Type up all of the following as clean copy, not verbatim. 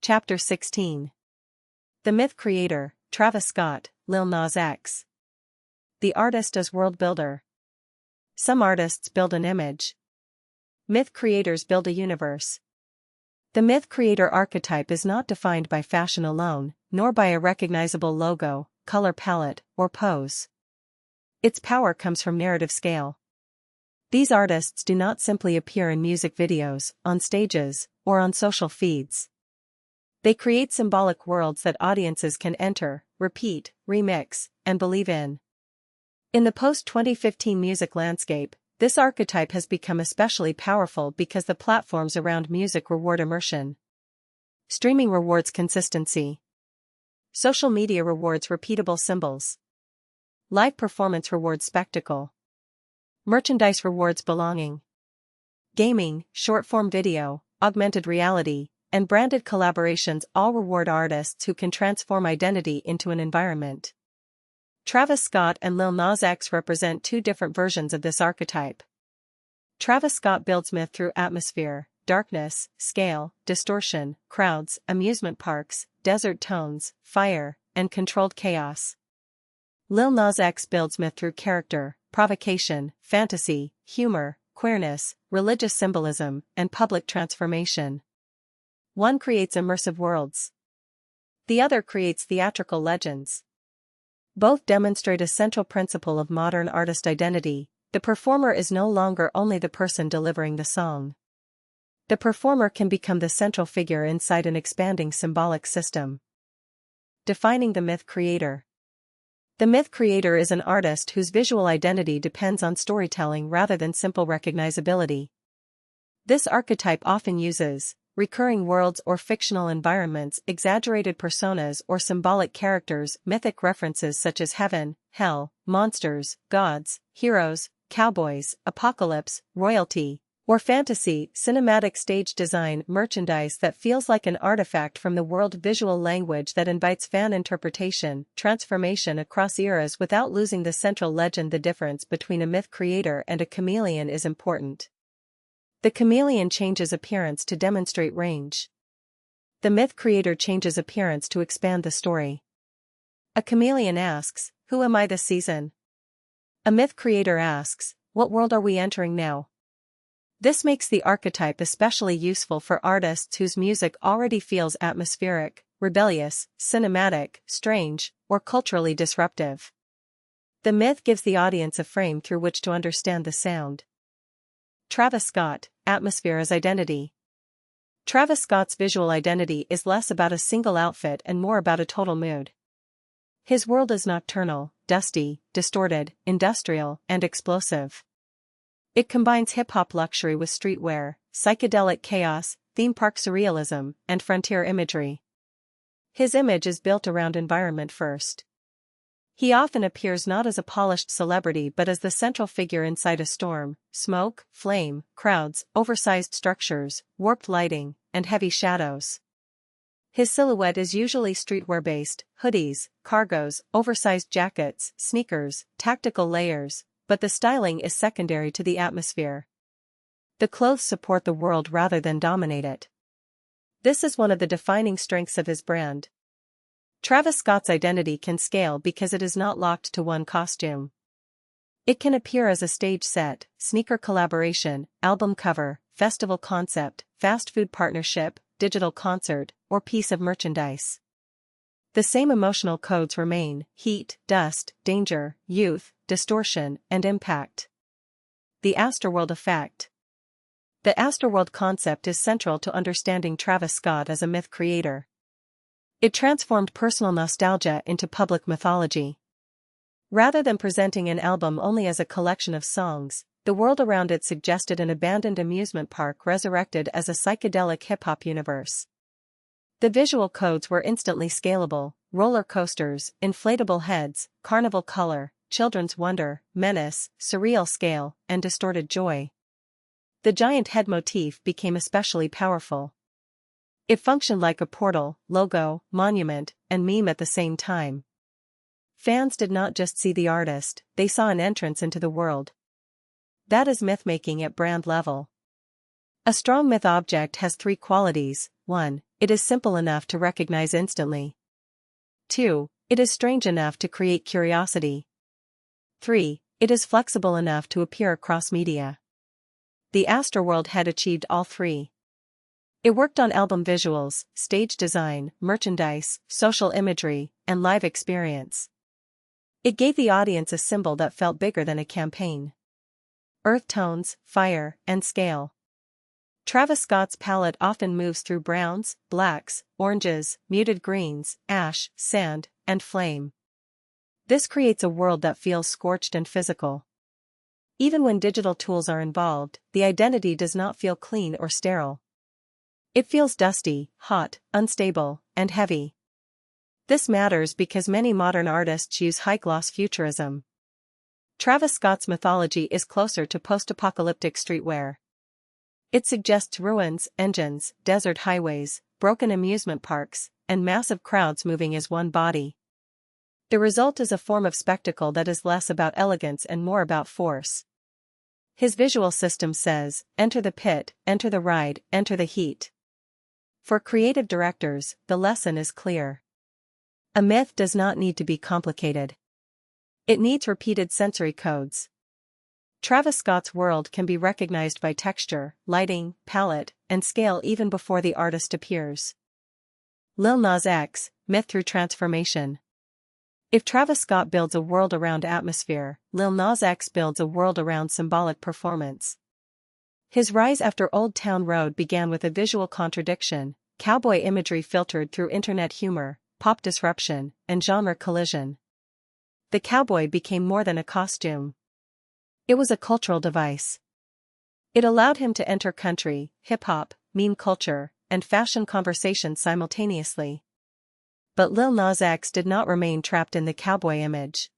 Chapter 16. The Myth Creator, Travis Scott, Lil Nas X. The artist as world builder. Some artists build an image. Myth creators build a universe. The myth creator archetype is not defined by fashion alone, nor by a recognizable logo, color palette, or pose. Its power comes from narrative scale. These artists do not simply appear in music videos, on stages, or on social feeds. They create symbolic worlds that audiences can enter, repeat, remix, and believe in. In the post-2015 music landscape, this archetype has become especially powerful because the platforms around music reward immersion. Streaming rewards consistency. Social media rewards repeatable symbols. Live performance rewards spectacle. Merchandise rewards belonging. Gaming, short-form video, augmented reality, and branded collaborations all reward artists who can transform identity into an environment. Travis Scott and Lil Nas X represent two different versions of this archetype. Travis Scott builds myth through atmosphere, darkness, scale, distortion, crowds, amusement parks, desert tones, fire, and controlled chaos. Lil Nas X builds myth through character, provocation, fantasy, humor, queerness, religious symbolism, and public transformation. One creates immersive worlds. The other creates theatrical legends. Both demonstrate a central principle of modern artist identity: the performer is no longer only the person delivering the song. The performer can become the central figure inside an expanding symbolic system. Defining the myth creator. The myth creator is an artist whose visual identity depends on storytelling rather than simple recognizability. This archetype often uses recurring worlds or fictional environments, exaggerated personas or symbolic characters, mythic references such as heaven, hell, monsters, gods, heroes, cowboys, apocalypse, royalty, or fantasy, cinematic stage design, merchandise that feels like an artifact from the world, visual language that invites fan interpretation, transformation across eras without losing the central legend. The difference between a myth creator and a chameleon is important. The chameleon changes appearance to demonstrate range. The myth creator changes appearance to expand the story. A chameleon asks, "Who am I this season?" A myth creator asks, "What world are we entering now?" This makes the archetype especially useful for artists whose music already feels atmospheric, rebellious, cinematic, strange, or culturally disruptive. The myth gives the audience a frame through which to understand the sound. Travis Scott, atmosphere as identity. Travis Scott's visual identity is less about a single outfit and more about a total mood. His world is nocturnal, dusty, distorted, industrial, and explosive. It combines hip-hop luxury with streetwear, psychedelic chaos, theme park surrealism, and frontier imagery. His image is built around environment first. He often appears not as a polished celebrity but as the central figure inside a storm: smoke, flame, crowds, oversized structures, warped lighting, and heavy shadows. His silhouette is usually streetwear-based: hoodies, cargos, oversized jackets, sneakers, tactical layers, but the styling is secondary to the atmosphere. The clothes support the world rather than dominate it. This is one of the defining strengths of his brand. Travis Scott's identity can scale because it is not locked to one costume. It can appear as a stage set, sneaker collaboration, album cover, festival concept, fast food partnership, digital concert, or piece of merchandise. The same emotional codes remain: heat, dust, danger, youth, distortion, and impact. The Astroworld effect. The Astroworld concept is central to understanding Travis Scott as a myth creator. It transformed personal nostalgia into public mythology. Rather than presenting an album only as a collection of songs, the world around it suggested an abandoned amusement park resurrected as a psychedelic hip-hop universe. The visual codes were instantly scalable: roller coasters, inflatable heads, carnival color, children's wonder, menace, surreal scale, and distorted joy. The giant head motif became especially powerful. It functioned like a portal, logo, monument, and meme at the same time. Fans did not just see the artist, they saw an entrance into the world. That is myth-making at brand level. A strong myth object has three qualities: 1. it is simple enough to recognize instantly. 2. It is strange enough to create curiosity. 3. It is flexible enough to appear across media. The Astroworld had achieved all three. It worked on album visuals, stage design, merchandise, social imagery, and live experience. It gave the audience a symbol that felt bigger than a campaign. Earth tones, fire, and scale. Travis Scott's palette often moves through browns, blacks, oranges, muted greens, ash, sand, and flame. This creates a world that feels scorched and physical. Even when digital tools are involved, the identity does not feel clean or sterile. It feels dusty, hot, unstable, and heavy. This matters because many modern artists use high-gloss futurism. Travis Scott's mythology is closer to post-apocalyptic streetwear. It suggests ruins, engines, desert highways, broken amusement parks, and massive crowds moving as one body. The result is a form of spectacle that is less about elegance and more about force. His visual system says, enter the pit, enter the ride, enter the heat. For creative directors, the lesson is clear. A myth does not need to be complicated. It needs repeated sensory codes. Travis Scott's world can be recognized by texture, lighting, palette, and scale even before the artist appears. Lil Nas X, myth through transformation. If Travis Scott builds a world around atmosphere, Lil Nas X builds a world around symbolic performance. His rise after Old Town Road began with a visual contradiction, cowboy imagery filtered through internet humor, pop disruption, and genre collision. The cowboy became more than a costume. It was a cultural device. It allowed him to enter country, hip-hop, meme culture, and fashion conversations simultaneously. But Lil Nas X did not remain trapped in the cowboy image.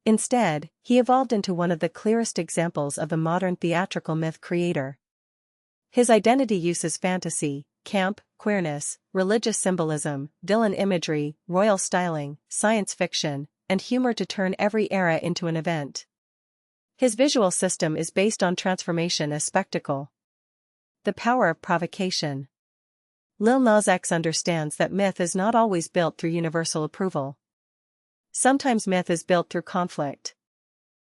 Instead, he evolved into one of the clearest examples of a modern theatrical myth creator. His identity uses fantasy, camp, queerness, religious symbolism, villain imagery, royal styling, science fiction, and humor to turn every era into an event. His visual system is based on transformation as spectacle. The power of provocation. Lil Nas X understands that myth is not always built through universal approval. Sometimes myth is built through conflict.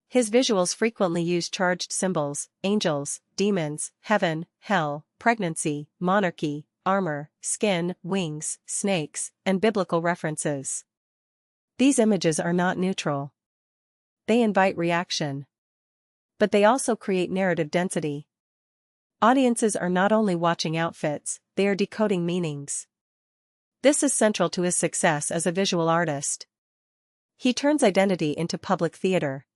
His visuals frequently use charged symbols, angels, demons, heaven, hell, pregnancy, monarchy, armor, skin, wings, snakes, and biblical references. These images are not neutral. They invite reaction. But they also create narrative density. Audiences are not only watching outfits, they are decoding meanings. This is central to his success as a visual artist. He turns identity into public theater.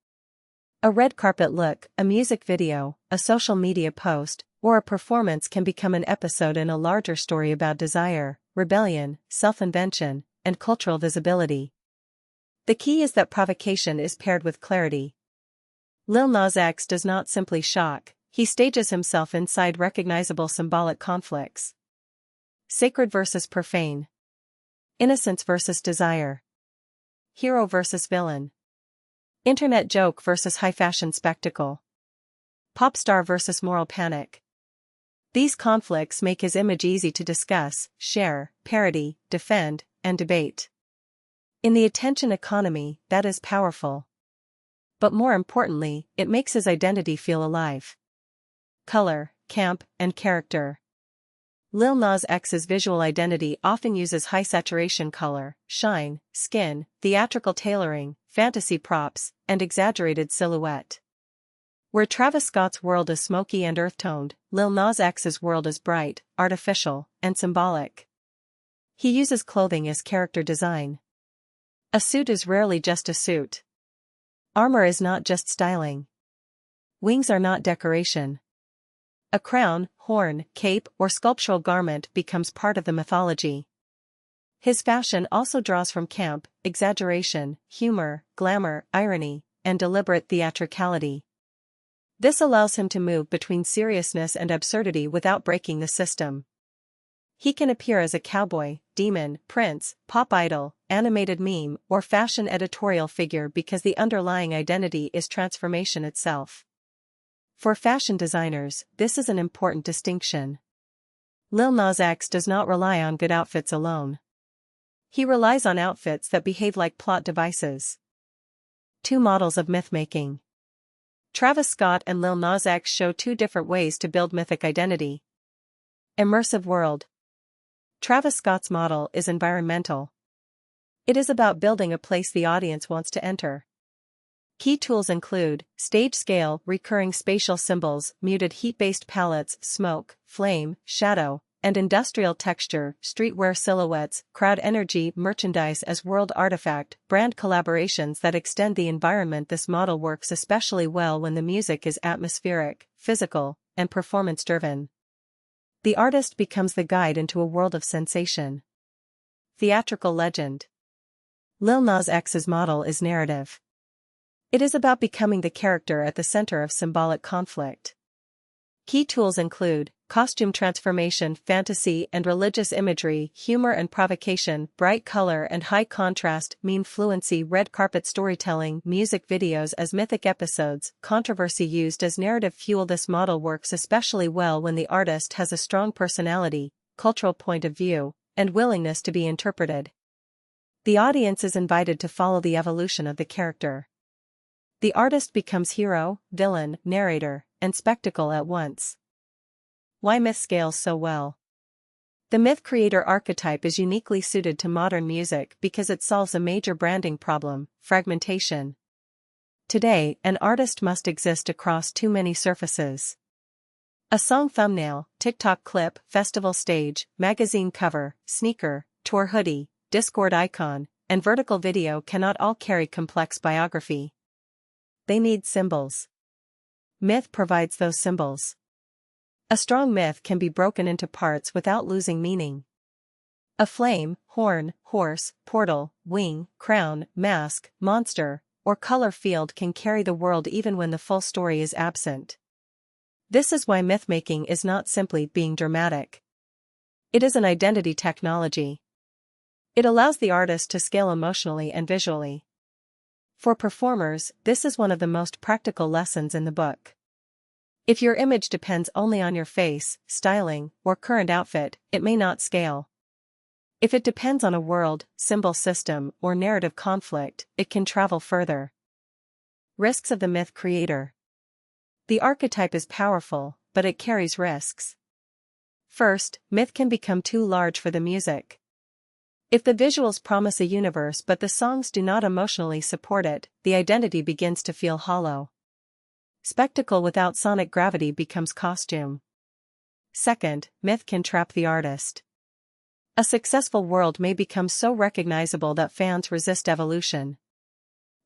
A red carpet look, a music video, a social media post, or a performance can become an episode in a larger story about desire, rebellion, self-invention, and cultural visibility. The key is that provocation is paired with clarity. Lil Nas X does not simply shock, he stages himself inside recognizable symbolic conflicts. Sacred versus profane. Innocence versus desire. Hero versus villain. Internet joke versus high-fashion spectacle. Pop star versus moral panic. These conflicts make his image easy to discuss, share, parody, defend, and debate. In the attention economy, that is powerful. But more importantly, it makes his identity feel alive. Color, camp, and character. Lil Nas X's visual identity often uses high-saturation color, shine, skin, theatrical tailoring, fantasy props, and exaggerated silhouette. Where Travis Scott's world is smoky and earth-toned, Lil Nas X's world is bright, artificial, and symbolic. He uses clothing as character design. A suit is rarely just a suit. Armor is not just styling. Wings are not decoration. A crown, horn, cape, or sculptural garment becomes part of the mythology. His fashion also draws from camp, exaggeration, humor, glamour, irony, and deliberate theatricality. This allows him to move between seriousness and absurdity without breaking the system. He can appear as a cowboy, demon, prince, pop idol, animated meme, or fashion editorial figure because the underlying identity is transformation itself. For fashion designers, this is an important distinction. Lil Nas X does not rely on good outfits alone. He relies on outfits that behave like plot devices. Two models of myth-making. Travis Scott and Lil Nas X show two different ways to build mythic identity. Immersive world. Travis Scott's model is environmental. It is about building a place the audience wants to enter. Key tools include stage scale, recurring spatial symbols, muted heat-based palettes, smoke, flame, shadow, and industrial texture, streetwear silhouettes, crowd energy, merchandise as world artifact, brand collaborations that extend the environment. This model works especially well when the music is atmospheric, physical, and performance-driven. The artist becomes the guide into a world of sensation. Theatrical legend. Lil Nas X's model is narrative. It is about becoming the character at the center of symbolic conflict. Key tools include costume transformation, fantasy and religious imagery, humor and provocation, bright color and high contrast, meme fluency, red carpet storytelling, music videos as mythic episodes, controversy used as narrative fuel. This model works especially well when the artist has a strong personality, cultural point of view, and willingness to be interpreted. The audience is invited to follow the evolution of the character. The artist becomes hero, villain, narrator, and spectacle at once. Why myth scales so well? The myth creator archetype is uniquely suited to modern music because it solves a major branding problem: fragmentation. Today, an artist must exist across too many surfaces. A song thumbnail, TikTok clip, festival stage, magazine cover, sneaker, tour hoodie, Discord icon, and vertical video cannot all carry complex biography. They need symbols. Myth provides those symbols. A strong myth can be broken into parts without losing meaning. A flame, horn, horse, portal, wing, crown, mask, monster, or color field can carry the world even when the full story is absent. This is why myth-making is not simply being dramatic. It is an identity technology. It allows the artist to scale emotionally and visually. For performers, this is one of the most practical lessons in the book. If your image depends only on your face, styling, or current outfit, it may not scale. If it depends on a world, symbol system, or narrative conflict, it can travel further. Risks of the myth creator. The archetype is powerful, but it carries risks. First, myth can become too large for the music. If the visuals promise a universe but the songs do not emotionally support it, the identity begins to feel hollow. Spectacle without sonic gravity becomes costume. Second, myth can trap the artist. A successful world may become so recognizable that fans resist evolution.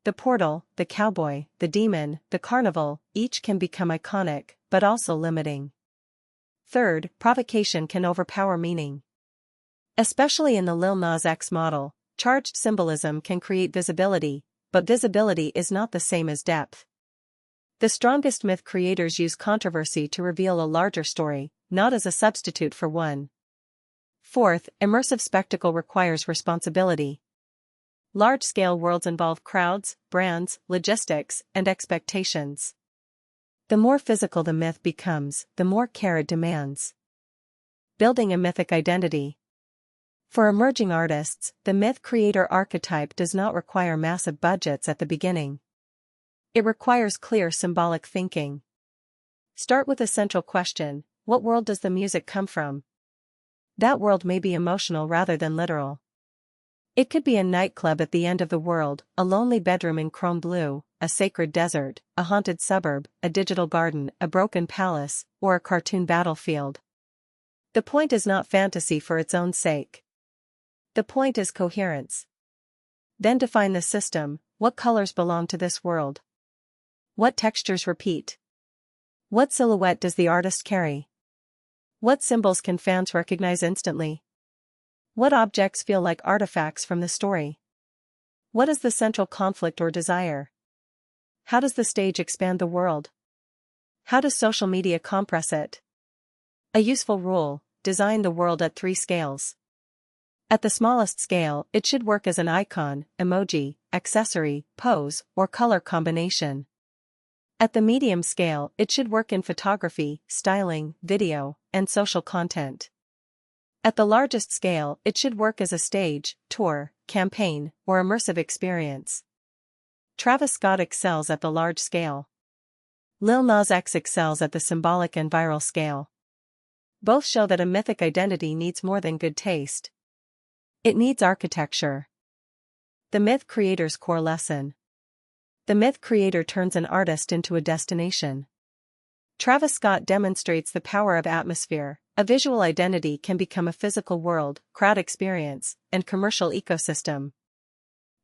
The portal, the cowboy, the demon, the carnival, each can become iconic, but also limiting. Third, provocation can overpower meaning. Especially in the Lil Nas X model, charged symbolism can create visibility, but visibility is not the same as depth. The strongest myth creators use controversy to reveal a larger story, not as a substitute for one. Fourth, immersive spectacle requires responsibility. Large-scale worlds involve crowds, brands, logistics, and expectations. The more physical the myth becomes, the more care it demands. Building a mythic identity. For emerging artists, the myth creator archetype does not require massive budgets at the beginning. It requires clear symbolic thinking. Start with a central question: what world does the music come from? That world may be emotional rather than literal. It could be a nightclub at the end of the world, a lonely bedroom in chrome blue, a sacred desert, a haunted suburb, a digital garden, a broken palace, or a cartoon battlefield. The point is not fantasy for its own sake. The point is coherence. Then define the system: what colors belong to this world? What textures repeat? What silhouette does the artist carry? What symbols can fans recognize instantly? What objects feel like artifacts from the story? What is the central conflict or desire? How does the stage expand the world? How does social media compress it? A useful rule: design the world at 3 scales. At the smallest scale, it should work as an icon, emoji, accessory, pose, or color combination. At the medium scale, it should work in photography, styling, video, and social content. At the largest scale, it should work as a stage, tour, campaign, or immersive experience. Travis Scott excels at the large scale. Lil Nas X excels at the symbolic and viral scale. Both show that a mythic identity needs more than good taste. It needs architecture. The myth creator's core lesson. The myth creator turns an artist into a destination. Travis Scott demonstrates the power of atmosphere. A visual identity can become a physical world, crowd experience, and commercial ecosystem.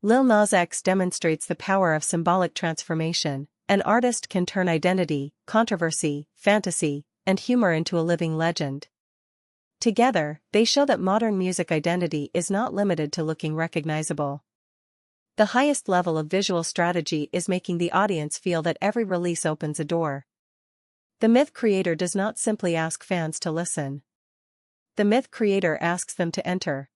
Lil Nas X demonstrates the power of symbolic transformation. An artist can turn identity, controversy, fantasy, and humor into a living legend. Together, they show that modern music identity is not limited to looking recognizable. The highest level of visual strategy is making the audience feel that every release opens a door. The myth creator does not simply ask fans to listen. The myth creator asks them to enter.